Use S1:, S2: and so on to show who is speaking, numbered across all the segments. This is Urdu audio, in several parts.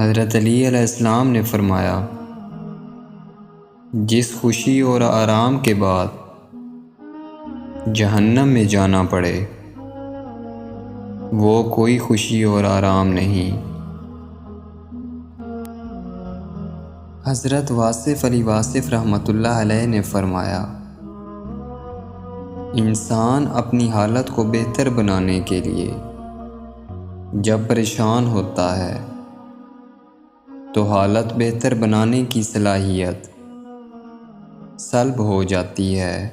S1: حضرت علی علیہ السلام نے فرمایا، جس خوشی اور آرام کے بعد جہنم میں جانا پڑے وہ کوئی خوشی اور آرام نہیں۔ حضرت واصف علی واصف رحمۃ اللہ علیہ نے فرمایا، انسان اپنی حالت کو بہتر بنانے کے لیے جب پریشان ہوتا ہے تو حالت بہتر بنانے کی صلاحیت سلب ہو جاتی ہے۔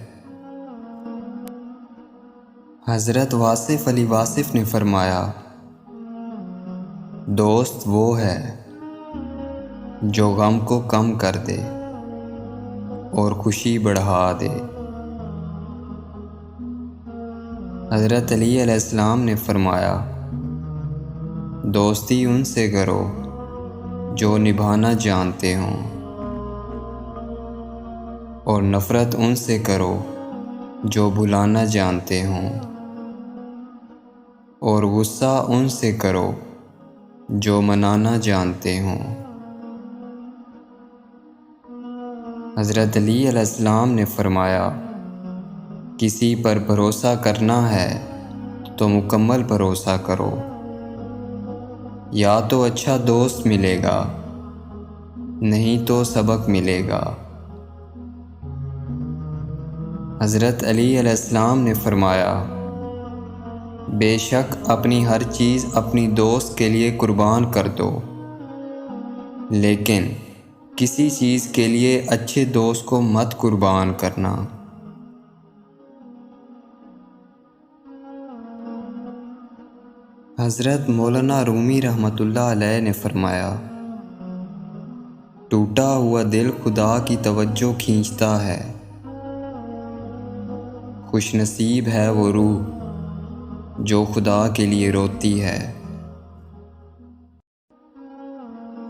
S1: حضرت واصف علی واصف نے فرمایا، دوست وہ ہے جو غم کو کم کر دے اور خوشی بڑھا دے۔ حضرت علی علیہ السلام نے فرمایا، دوستی ان سے کرو جو نبھانا جانتے ہوں، اور نفرت ان سے کرو جو بھلانا جانتے ہوں، اور غصہ ان سے کرو جو منانا جانتے ہوں۔ حضرت علی علیہ السلام نے فرمایا، کسی پر بھروسہ کرنا ہے تو مکمل بھروسہ کرو، یا تو اچھا دوست ملے گا نہیں تو سبق ملے گا۔ حضرت علی علیہ السلام نے فرمایا، بے شک اپنی ہر چیز اپنی دوست کے لیے قربان کر دو، لیکن کسی چیز کے لیے اچھے دوست کو مت قربان کرنا۔ حضرت مولانا رومی رحمۃ اللہ علیہ نے فرمایا، ٹوٹا ہوا دل خدا کی توجہ کھینچتا ہے، خوش نصیب ہے وہ روح جو خدا کے لیے روتی ہے۔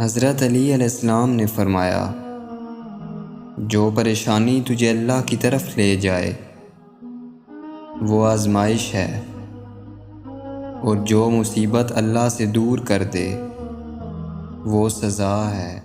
S1: حضرت علی علیہ السلام نے فرمایا، جو پریشانی تجھے اللہ کی طرف لے جائے وہ آزمائش ہے، اور جو مصیبت اللہ سے دور کر دے وہ سزا ہے۔